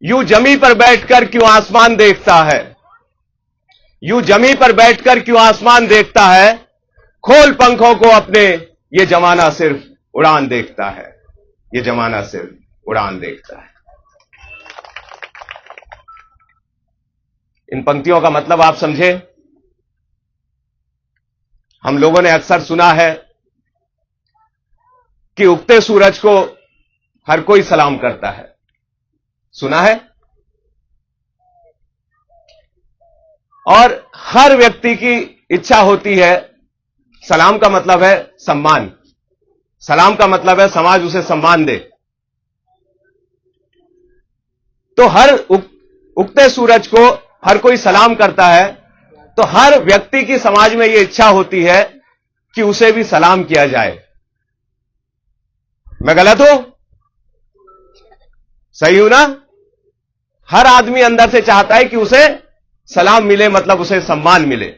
यूं जमी पर बैठकर क्यों आसमान देखता है, यूं जमी पर बैठकर क्यों आसमान देखता है, खोल पंखों को अपने, ये जमाना सिर्फ उड़ान देखता है, ये जमाना सिर्फ उड़ान देखता है। इन पंक्तियों का मतलब आप समझे। हम लोगों ने अक्सर सुना है कि उगते सूरज को हर कोई सलाम करता है, सुना है। और हर व्यक्ति की इच्छा होती है, सलाम का मतलब है सम्मान, सलाम का मतलब है समाज उसे सम्मान दे। तो हर उगते सूरज को हर कोई सलाम करता है, तो हर व्यक्ति की समाज में यह इच्छा होती है कि उसे भी सलाम किया जाए। मैं गलत हूं? सही हूं ना? हर आदमी अंदर से चाहता है कि उसे सलाम मिले, मतलब उसे सम्मान मिले।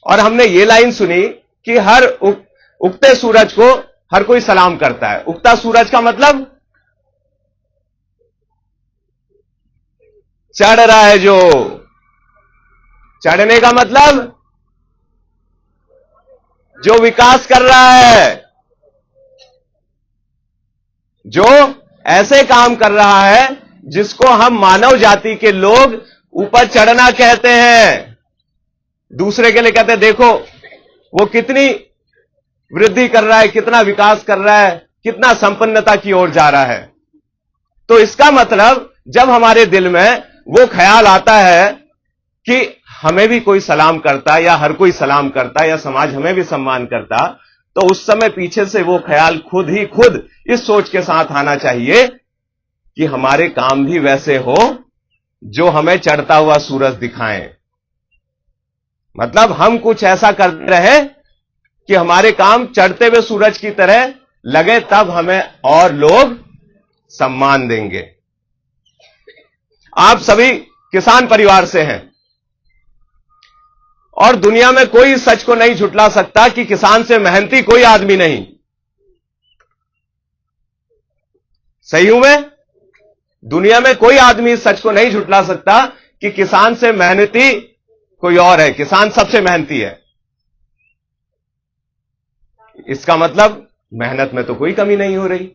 और हमने ये लाइन सुनी कि हर उगते सूरज को हर कोई सलाम करता है। उगता सूरज का मतलब चढ़ रहा है, जो चढ़ने का मतलब जो विकास कर रहा है, जो ऐसे काम कर रहा है जिसको हम मानव जाति के लोग ऊपर चढ़ना कहते हैं। दूसरे के लिए कहते हैं देखो वो कितनी वृद्धि कर रहा है, कितना विकास कर रहा है, कितना संपन्नता की ओर जा रहा है। तो इसका मतलब जब हमारे दिल में वो ख्याल आता है कि हमें भी कोई सलाम करता, या हर कोई सलाम करता, या समाज हमें भी सम्मान करता, तो उस समय पीछे से वो ख्याल खुद ही खुद इस सोच के साथ आना चाहिए कि हमारे काम भी वैसे हो जो हमें चढ़ता हुआ सूरज दिखाएं। मतलब हम कुछ ऐसा करते रहे कि हमारे काम चढ़ते हुए सूरज की तरह लगे, तब हमें और लोग सम्मान देंगे। आप सभी किसान परिवार से हैं, और दुनिया में कोई सच को नहीं झुटला सकता कि किसान से मेहनती कोई आदमी नहीं। सही हूं मैं? दुनिया में कोई आदमी इस सच को नहीं झुटला सकता कि किसान से मेहनती कोई और है, किसान सबसे मेहनती है। इसका मतलब मेहनत में तो कोई कमी नहीं हो रही।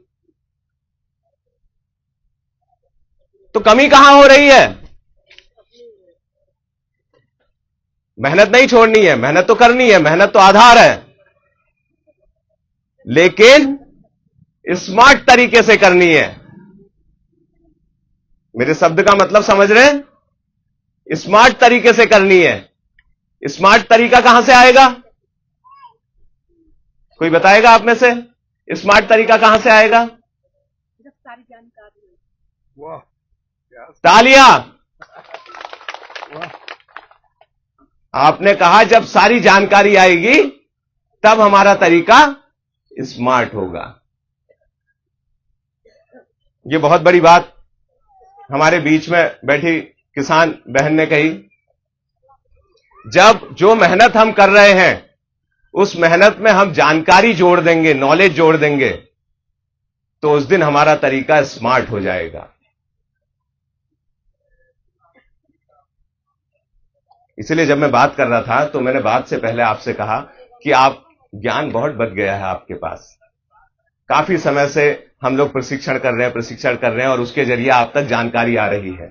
तो कमी कहां हो रही है? मेहनत नहीं छोड़नी है, मेहनत तो करनी है, मेहनत तो आधार है, लेकिन स्मार्ट तरीके से करनी है। मेरे शब्द का मतलब समझ रहे हैं? स्मार्ट तरीके से करनी है। स्मार्ट तरीका कहां से आएगा? कोई बताएगा आप में से? स्मार्ट तरीका कहां से आएगा? सारी जानकारी। वाह, तालियां। आपने कहा जब सारी जानकारी आएगी तब हमारा तरीका स्मार्ट होगा। ये बहुत बड़ी बात हमारे बीच में बैठी किसान बहन ने कही। जब जो मेहनत हम कर रहे हैं उस मेहनत में हम जानकारी जोड़ देंगे, नॉलेज जोड़ देंगे, तो उस दिन हमारा तरीका स्मार्ट हो जाएगा। इसलिए जब मैं बात कर रहा था तो मैंने बात से पहले आपसे कहा कि आप ज्ञान बहुत बढ़ गया है आपके पास। काफी समय से हम लोग प्रशिक्षण कर रहे हैं और उसके जरिए आप तक जानकारी आ रही है।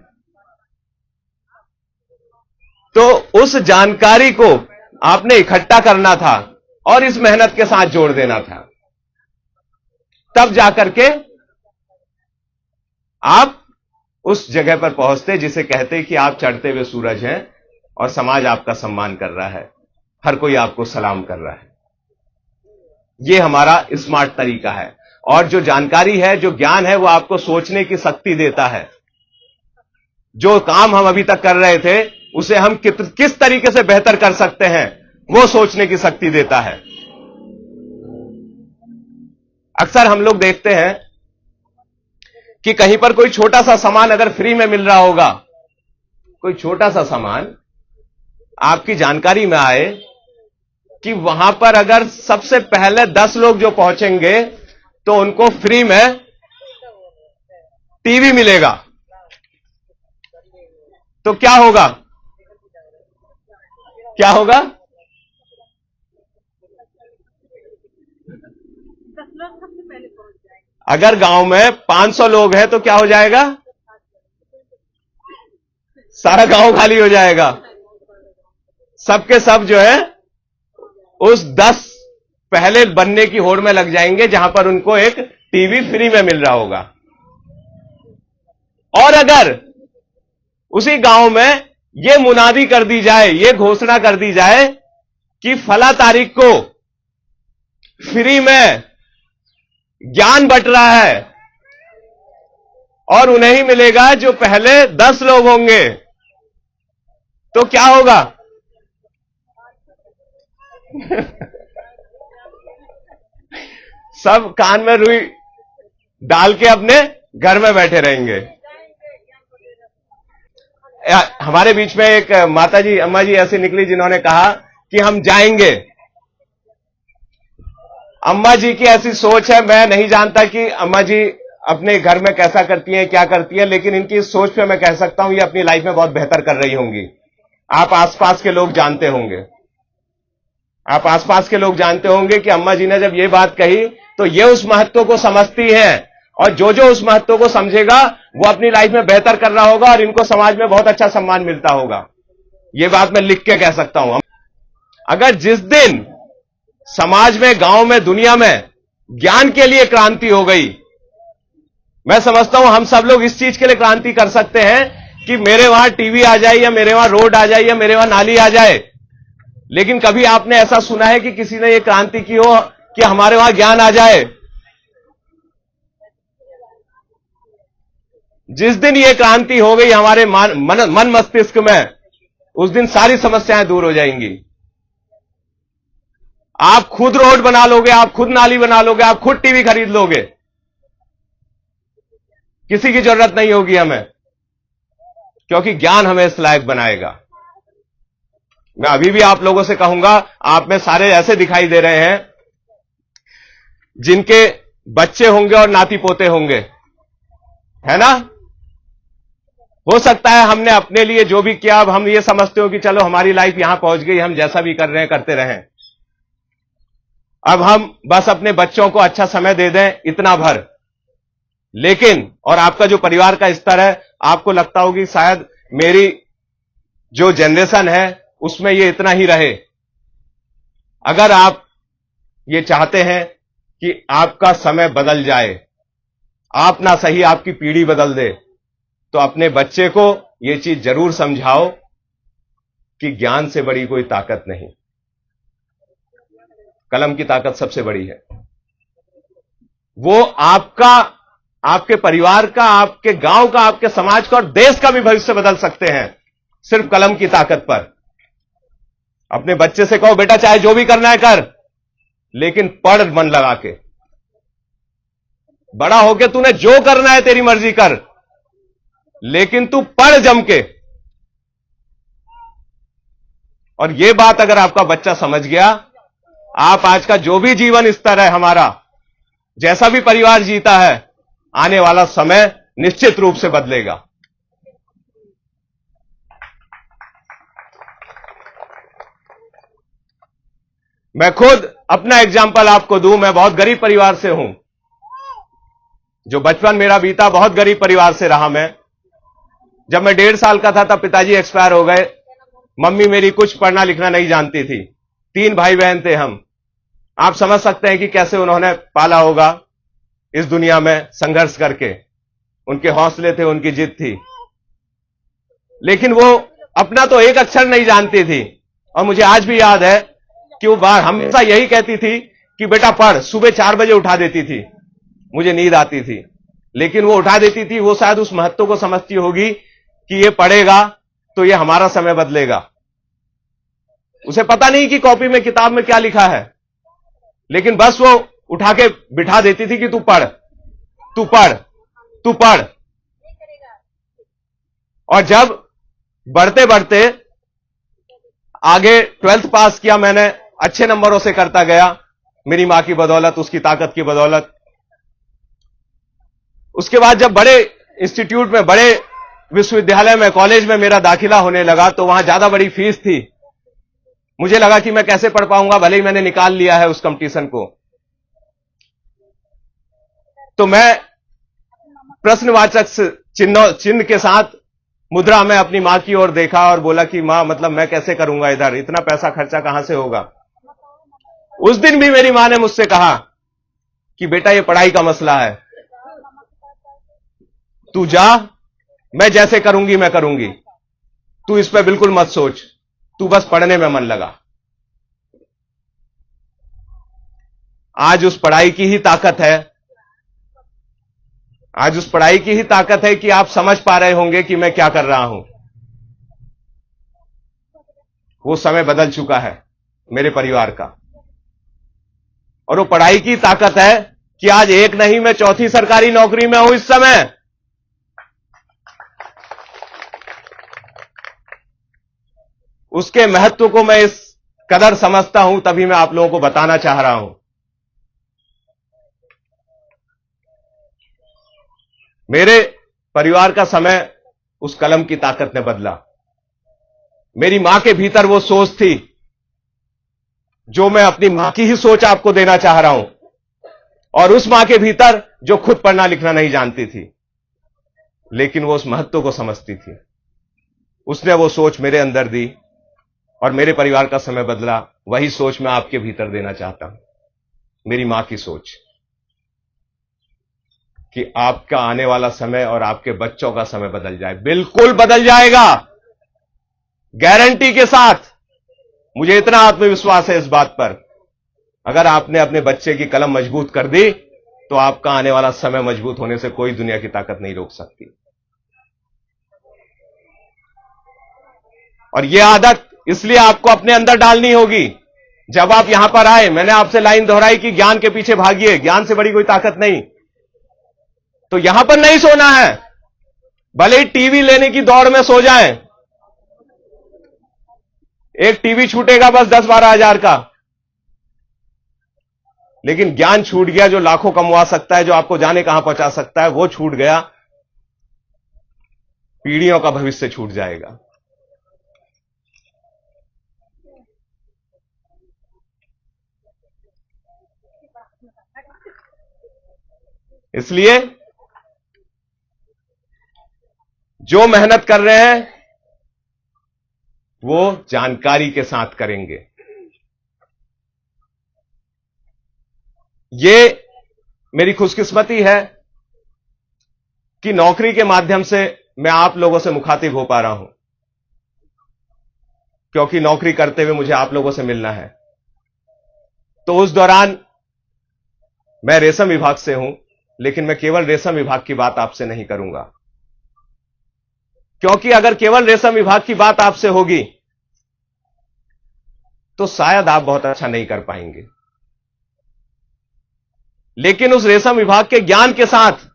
तो उस जानकारी को आपने इकट्ठा करना था और इस मेहनत के साथ जोड़ देना था, तब जाकर के आप उस जगह पर पहुंचते जिसे कहते कि आप चढ़ते हुए सूरज हैं और समाज आपका सम्मान कर रहा है, हर कोई आपको सलाम कर रहा है। यह हमारा स्मार्ट तरीका है। और जो जानकारी है, जो ज्ञान है, वो आपको सोचने की शक्ति देता है। जो काम हम अभी तक कर रहे थे उसे हम किस तरीके से बेहतर कर सकते हैं, वो सोचने की शक्ति देता है। अक्सर हम लोग देखते हैं कि कहीं पर कोई छोटा सा सामान अगर फ्री में मिल रहा होगा, कोई छोटा सा सामान आपकी जानकारी में आए कि वहां पर अगर सबसे पहले 10 लोग जो पहुंचेंगे तो उनको फ्री में टीवी मिलेगा, तो क्या होगा? क्या होगा? 10 लोग सबसे पहले पहुंच जाएंगे। अगर गांव में 500 लोग हैं तो क्या हो जाएगा? सारा गांव खाली हो जाएगा। सबके सब जो है उस 10 पहले बनने की होड़ में लग जाएंगे, जहां पर उनको एक टीवी फ्री में मिल रहा होगा। और अगर उसी गांव में यह मुनादी कर दी जाए, यह घोषणा कर दी जाए कि फला तारीख को फ्री में ज्ञान बंट रहा है और उन्हें ही मिलेगा जो पहले 10 लोग होंगे, तो क्या होगा? सब कान में रुई डाल के अपने घर में बैठे रहेंगे। हमारे बीच में एक माता जी, अम्मा जी ऐसी निकली जिन्होंने कहा कि हम जाएंगे। अम्मा जी की ऐसी सोच है, मैं नहीं जानता कि अम्मा जी अपने घर में कैसा करती हैं, क्या करती हैं, लेकिन इनकी इस सोच पे मैं कह सकता हूं ये अपनी लाइफ में बहुत बेहतर कर रही होंगी। आप आसपास के लोग जानते होंगे, आप आसपास के लोग जानते होंगे कि अम्मा जी ने जब ये बात कही तो ये उस महत्व को समझती हैं, और जो जो उस महत्व को समझेगा वो अपनी लाइफ में बेहतर कर रहा होगा और इनको समाज में बहुत अच्छा सम्मान मिलता होगा। ये बात मैं लिख के कह सकता हूं। अगर जिस दिन समाज में, गांव में, दुनिया में ज्ञान के लिए क्रांति हो गई, मैं समझता हूं हम सब लोग इस चीज के लिए क्रांति कर सकते हैं कि मेरे वहां टीवी आ जाए, या मेरे वहां रोड आ जाए, या मेरे वहां नाली आ जाए। लेकिन कभी आपने ऐसा सुना है कि किसी ने यह क्रांति की हो कि हमारे वहां ज्ञान आ जाए? जिस दिन यह क्रांति हो गई हमारे मन मस्तिष्क में, उस दिन सारी समस्याएं दूर हो जाएंगी। आप खुद रोड बना लोगे, आप खुद नाली बना लोगे, आप खुद टीवी खरीद लोगे, किसी की जरूरत नहीं होगी हमें, क्योंकि ज्ञान हमें इस लायक बनाएगा। मैं अभी भी आप लोगों से कहूंगा, आप में सारे ऐसे दिखाई दे रहे हैं जिनके बच्चे होंगे और नाती पोते होंगे, है ना? हो सकता है हमने अपने लिए जो भी किया, अब हम ये समझते हो कि चलो हमारी लाइफ यहां पहुंच गई, हम जैसा भी कर रहे हैं करते रहें, अब हम बस अपने बच्चों को अच्छा समय दे दें, इतना भर। लेकिन और आपका जो परिवार का स्तर है, आपको लगता होगी शायद मेरी जो जनरेशन है उसमें ये इतना ही रहे। अगर आप ये चाहते हैं कि आपका समय बदल जाए, आप ना सही आपकी पीढ़ी बदल दे, तो अपने बच्चे को यह चीज जरूर समझाओ कि ज्ञान से बड़ी कोई ताकत नहीं, कलम की ताकत सबसे बड़ी है। वो आपका, आपके परिवार का, आपके गांव का, आपके समाज का और देश का भी भविष्य बदल सकते हैं सिर्फ कलम की ताकत पर। अपने बच्चे से कहो बेटा चाहे जो भी करना है कर, लेकिन पढ़ मन लगा के। बड़ा होके तूने जो करना है तेरी मर्जी कर, लेकिन तू पढ़ जम के। और यह बात अगर आपका बच्चा समझ गया, आप आज का जो भी जीवन स्तर है हमारा, जैसा भी परिवार जीता है, आने वाला समय निश्चित रूप से बदलेगा। मैं खुद अपना एग्जाम्पल आपको दूं, मैं बहुत गरीब परिवार से हूं। जो बचपन मेरा बीता बहुत गरीब परिवार से रहा मैं। जब मैं 1.5 साल का था तब पिताजी एक्सपायर हो गए। मम्मी मेरी कुछ पढ़ना लिखना नहीं जानती थी। 3 भाई बहन थे हम। आप समझ सकते हैं कि कैसे उन्होंने पाला होगा इस दुनिया में संघर्ष करके। उनके हौसले थे, उनकी जिद थी, लेकिन वो अपना तो एक अक्षर नहीं जानती थी। और मुझे आज भी याद है कि वो बार हमेशा यही कहती थी कि बेटा पढ़। सुबह 4 बजे उठा देती थी, मुझे नींद आती थी, लेकिन वो उठा देती थी। वो शायद उस महत्व को समझती होगी कि ये पढ़ेगा तो ये हमारा समय बदलेगा। उसे पता नहीं कि कॉपी में, किताब में क्या लिखा है, लेकिन बस वो उठा के बिठा देती थी कि तू पढ़, तू पढ़, तू पढ़। और जब बढ़ते बढ़ते आगे 12th पास किया मैंने, अच्छे नंबरों से करता गया, मेरी मां की बदौलत, उसकी ताकत की बदौलत। उसके बाद जब बड़े इंस्टीट्यूट में, बड़े विश्वविद्यालय में, कॉलेज में मेरा दाखिला होने लगा तो वहां ज्यादा बड़ी फीस थी। मुझे लगा कि मैं कैसे पढ़ पाऊंगा, भले ही मैंने निकाल लिया है उस कंपटीशन को। तो मैं प्रश्नवाचक चिन्ह के साथ मुद्रा में अपनी मां की ओर देखा और बोला कि मां, मतलब मैं कैसे करूंगा, इधर इतना पैसा खर्चा कहां से होगा। उस दिन भी मेरी मां ने मुझसे कहा कि बेटा ये पढ़ाई का मसला है, तू जा, मैं जैसे करूंगी मैं करूंगी, तू इस पे बिल्कुल मत सोच, तू बस पढ़ने में मन लगा। आज उस पढ़ाई की ही ताकत है, आज उस पढ़ाई की ही ताकत है कि आप समझ पा रहे होंगे कि मैं क्या कर रहा हूं। वो समय बदल चुका है मेरे परिवार का, और वो पढ़ाई की ताकत है कि आज एक नहीं, मैं चौथी सरकारी नौकरी में हूं इस समय। उसके महत्व को मैं इस कदर समझता हूं, तभी मैं आप लोगों को बताना चाह रहा हूं। मेरे परिवार का समय उस कलम की ताकत ने बदला। मेरी मां के भीतर वो सोच थी जो मैं अपनी मां की ही सोच आपको देना चाह रहा हूं, और उस मां के भीतर जो खुद पढ़ना लिखना नहीं जानती थी, लेकिन वो उस महत्व को समझती थी। उसने वो सोच मेरे अंदर दी और मेरे परिवार का समय बदला। वही सोच मैं आपके भीतर देना चाहता हूं, मेरी मां की सोच, कि आपका आने वाला समय और आपके बच्चों का समय बदल जाए। बिल्कुल बदल जाएगा, गारंटी के साथ। मुझे इतना आत्मविश्वास है इस बात पर। अगर आपने अपने बच्चे की कलम मजबूत कर दी तो आपका आने वाला समय मजबूत होने से कोई दुनिया की ताकत नहीं रोक सकती। और यह आदत इसलिए आपको अपने अंदर डालनी होगी। जब आप यहां पर आए, मैंने आपसे लाइन दोहराई कि ज्ञान के पीछे भागिए, ज्ञान से बड़ी कोई ताकत नहीं। तो यहां पर नहीं सोना है, भले ही टीवी लेने की दौड़ में सो जाएं। एक टीवी छूटेगा बस 10-12 हजार का, लेकिन ज्ञान छूट गया जो लाखों कमवा सकता है, जो आपको जाने कहां पहुंचा सकता है, वो छूट गया, पीढ़ियों का भविष्य छूट जाएगा। इसलिए जो मेहनत कर रहे हैं वो जानकारी के साथ करेंगे। ये मेरी खुशकिस्मती है कि नौकरी के माध्यम से मैं आप लोगों से मुखातिब हो पा रहा हूं, क्योंकि नौकरी करते हुए मुझे आप लोगों से मिलना है। तो उस दौरान मैं रेशम विभाग से हूं, लेकिन मैं केवल रेशम विभाग की बात आपसे नहीं करूंगा, क्योंकि अगर केवल रेशम विभाग की बात आपसे होगी तो शायद आप बहुत अच्छा नहीं कर पाएंगे। लेकिन उस रेशम विभाग के ज्ञान के साथ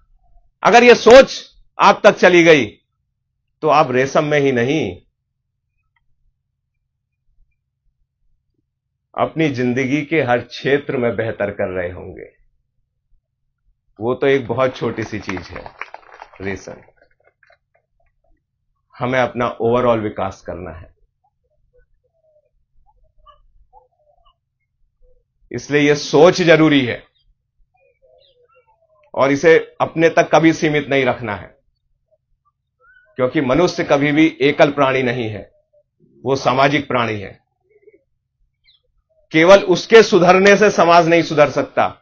अगर यह सोच आप तक चली गई तो आप रेशम में ही नहीं, अपनी जिंदगी के हर क्षेत्र में बेहतर कर रहे होंगे। वो तो एक बहुत छोटी सी चीज है रेशम। हमें अपना ओवरऑल विकास करना है। इसलिए यह सोच जरूरी है और इसे अपने तक कभी सीमित नहीं रखना है, क्योंकि मनुष्य कभी भी एकल प्राणी नहीं है, वो सामाजिक प्राणी है। केवल उसके सुधरने से समाज नहीं सुधर सकता।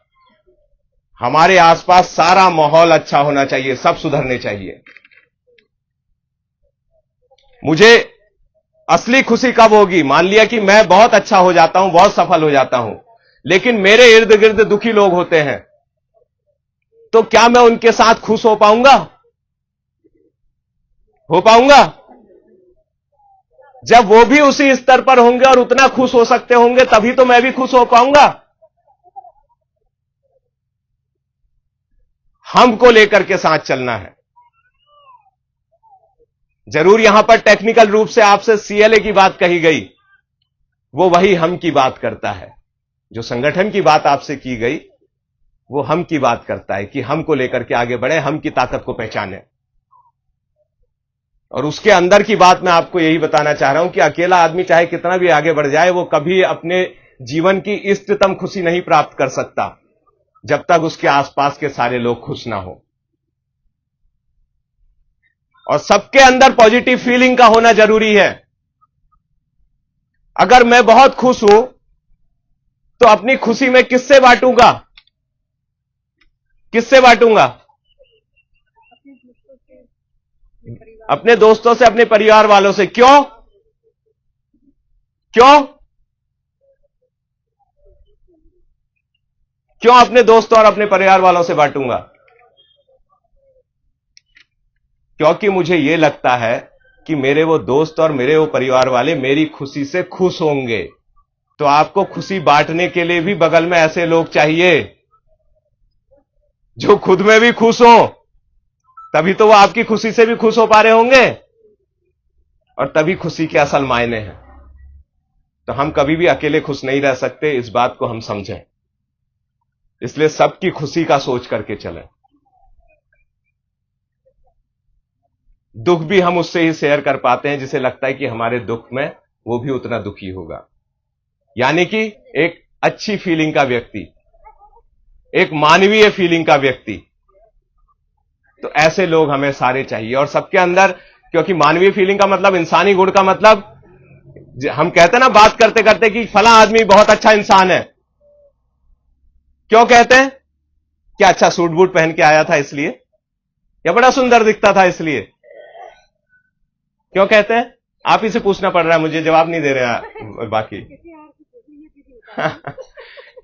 हमारे आसपास सारा माहौल अच्छा होना चाहिए, सब सुधरने चाहिए। मुझे असली खुशी कब होगी? मान लिया कि मैं बहुत अच्छा हो जाता हूं, बहुत सफल हो जाता हूं, लेकिन मेरे इर्द गिर्द दुखी लोग होते हैं, तो क्या मैं उनके साथ खुश हो पाऊंगा? हो पाऊंगा? जब वो भी उसी स्तर पर होंगे और उतना खुश हो सकते होंगे, तभी तो मैं भी खुश हो पाऊंगा। हमको लेकर के साथ चलना है। जरूर यहां पर टेक्निकल रूप से आपसे सीएलए की बात कही गई, वो वही हम की बात करता है। जो संगठन की बात आपसे की गई वो हम की बात करता है कि हमको लेकर के आगे बढ़े, हम की ताकत को पहचाने। और उसके अंदर की बात मैं आपको यही बताना चाह रहा हूं कि अकेला आदमी चाहे कितना भी आगे बढ़ जाए, वो कभी अपने जीवन की इष्टतम खुशी नहीं प्राप्त कर सकता जब तक उसके आसपास के सारे लोग खुश ना हो। और सबके अंदर पॉजिटिव फीलिंग का होना जरूरी है। अगर मैं बहुत खुश हूं तो अपनी खुशी में किससे बांटूंगा? किससे बांटूंगा? अपने दोस्तों से, अपने परिवार वालों से। क्यों? क्यों? क्यों अपने दोस्तों और अपने परिवार वालों से बांटूंगा? क्योंकि मुझे यह लगता है कि मेरे वो दोस्त और मेरे वो परिवार वाले मेरी खुशी से खुश होंगे। तो आपको खुशी बांटने के लिए भी बगल में ऐसे लोग चाहिए जो खुद में भी खुश हो, तभी तो वो आपकी खुशी से भी खुश हो पा रहे होंगे, और तभी खुशी के असल मायने हैं। तो हम कभी भी अकेले खुश नहीं रह सकते, इस बात को हम समझें। इसलिए सबकी खुशी का सोच करके चलें। दुख भी हम उससे ही शेयर कर पाते हैं जिसे लगता है कि हमारे दुख में वो भी उतना दुखी होगा। यानी कि एक अच्छी फीलिंग का व्यक्ति, एक मानवीय फीलिंग का व्यक्ति। तो ऐसे लोग हमें सारे चाहिए, और सबके अंदर, क्योंकि मानवीय फीलिंग का मतलब, इंसानी गुण का मतलब, हम कहते हैं ना बात करते करते कि फला आदमी बहुत अच्छा इंसान है। क्यों कहते हैं? क्या अच्छा सूट बूट पहन के आया था इसलिए, या बड़ा सुंदर दिखता था इसलिए? क्यों कहते हैं? आप ही से पूछना पड़ रहा है, मुझे जवाब नहीं दे रहे बाकी।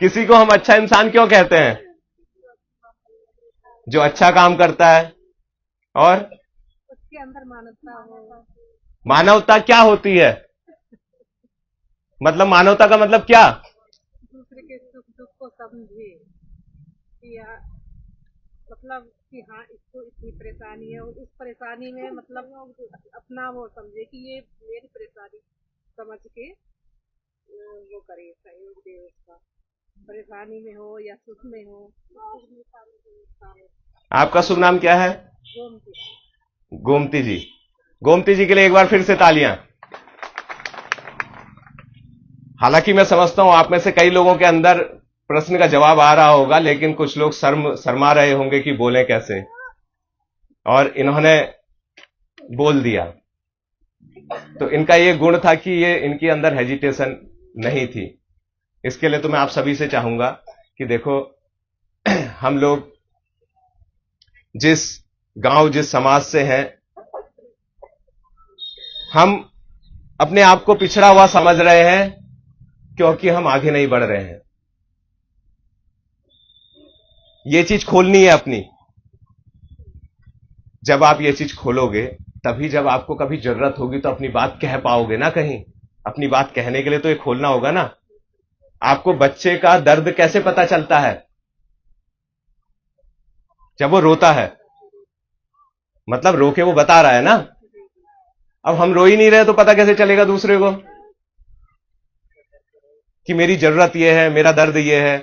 किसी को हम अच्छा इंसान क्यों कहते हैं? जो अच्छा काम करता है और उसके अंदर मानवता हो। मानवता क्या होती है? मतलब मानवता का मतलब क्या? दूसरे के सुख दुख को समझे, या मतलब कि हाँ इसको इतनी परेशानी है, उस परेशानी में मतलब अपना वो समझे कि ये मेरी परेशानी समझ के वो करे, सहयोग दे उसका, परेशानी में हो या सुख में हो। आपका शुभ नाम क्या है? गोमती। गोमती जी। गोमती जी के लिए एक बार फिर से तालियां। हालांकि मैं समझता हूं आप में से कई लोगों के अंदर प्रश्न का जवाब आ रहा होगा, लेकिन कुछ लोग शर्मा रहे होंगे कि बोलें कैसे, और इन्होंने बोल दिया। तो इनका ये गुण था कि ये इनके अंदर हेजिटेशन नहीं थी। इसके लिए तो मैं आप सभी से चाहूंगा कि देखो, हम लोग जिस गांव, जिस समाज से हैं, हम अपने आप को पिछड़ा हुआ समझ रहे हैं क्योंकि हम आगे नहीं बढ़ रहे हैं। ये चीज खोलनी है अपनी। जब आप ये चीज खोलोगे, तभी जब आपको कभी जरूरत होगी तो अपनी बात कह पाओगे ना। कहीं अपनी बात कहने के लिए तो ये खोलना होगा ना। आपको बच्चे का दर्द कैसे पता चलता है? जब वो रोता है, मतलब रो के वो बता रहा है ना। अब हम रो ही नहीं रहे तो पता कैसे चलेगा दूसरे को कि मेरी जरूरत ये है, मेरा दर्द ये है?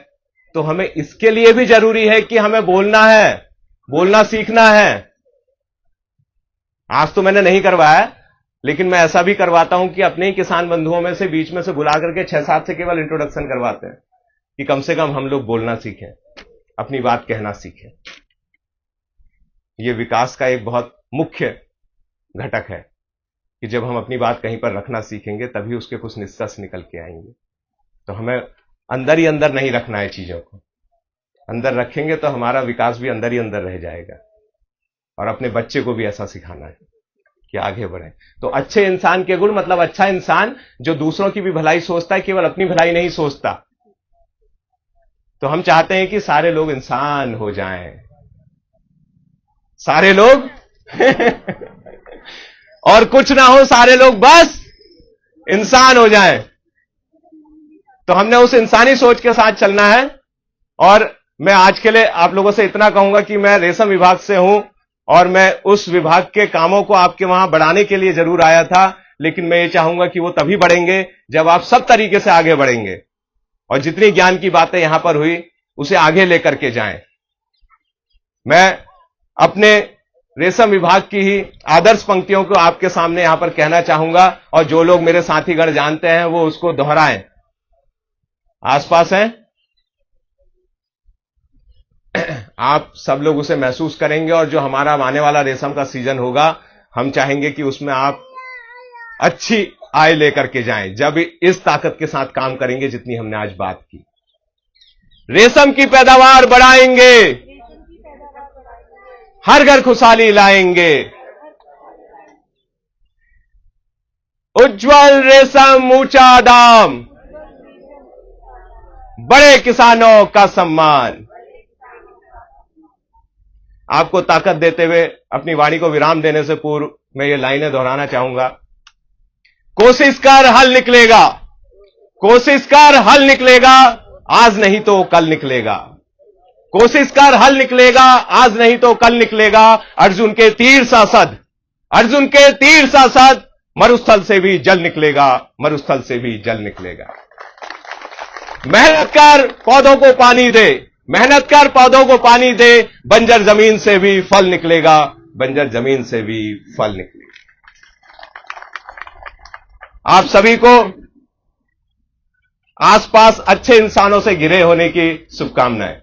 तो हमें इसके लिए भी जरूरी है कि हमें बोलना है, बोलना सीखना है। आज तो मैंने नहीं करवाया, लेकिन मैं ऐसा भी करवाता हूं कि अपने ही किसान बंधुओं में से बीच में से बुला करके 6-7 से केवल इंट्रोडक्शन करवाते हैं कि कम से कम हम लोग बोलना सीखें, अपनी बात कहना सीखें। यह विकास का एक बहुत मुख्य घटक है कि जब हम अपनी बात कहीं पर रखना सीखेंगे तभी उसके कुछ निष्कर्ष निकल के आएंगे। तो हमें अंदर ही अंदर नहीं रखना है चीजों को। अंदर रखेंगे तो हमारा विकास भी अंदर ही अंदर रह जाएगा। और अपने बच्चे को भी ऐसा सिखाना है कि आगे बढ़े। तो अच्छे इंसान के गुण मतलब अच्छा इंसान जो दूसरों की भी भलाई सोचता है, केवल अपनी भलाई नहीं सोचता। तो हम चाहते हैं कि सारे लोग इंसान हो जाएं, सारे लोग और कुछ ना हो, सारे लोग बस इंसान हो जाएं। तो हमने उस इंसानी सोच के साथ चलना है। और मैं आज के लिए आप लोगों से इतना कहूंगा कि मैं रेशम विभाग से हूं और मैं उस विभाग के कामों को आपके वहां बढ़ाने के लिए जरूर आया था, लेकिन मैं ये चाहूंगा कि वो तभी बढ़ेंगे जब आप सब तरीके से आगे बढ़ेंगे और जितनी ज्ञान की बातें यहां पर हुई उसे आगे लेकर के जाएं। मैं अपने रेशम विभाग की ही आदर्श पंक्तियों को आपके सामने यहां पर कहना चाहूंगा, और जो लोग मेरे साथीगण जानते हैं वो उसको दोहराएं। आसपास हैं आप सब लोग उसे महसूस करेंगे, और जो हमारा आने वाला रेशम का सीजन होगा, हम चाहेंगे कि उसमें आप अच्छी आय लेकर के जाएं, जब इस ताकत के साथ काम करेंगे जितनी हमने आज बात की। रेशम की पैदावार बढ़ाएंगे, हर घर खुशहाली लाएंगे। उज्जवल रेशम ऊंचा दाम, बड़े किसानों का सम्मान। आपको ताकत देते हुए अपनी वाणी को विराम देने से पूर्व मैं ये लाइनें दोहराना चाहूंगा। कोशिश कर हल निकलेगा, कोशिश कर हल निकलेगा, आज नहीं तो कल निकलेगा। कोशिश कर हल निकलेगा, आज नहीं तो कल निकलेगा। अर्जुन के तीर सा सद, अर्जुन के तीर सा सद, मरुस्थल से भी जल निकलेगा, मरुस्थल से भी जल निकलेगा। मेहनत कर पौधों को पानी दे, मेहनत कर पौधों को पानी दे, बंजर जमीन से भी फल निकलेगा, बंजर जमीन से भी फल निकलेगा। आप सभी को आसपास अच्छे इंसानों से घिरे होने की शुभकामनाएं।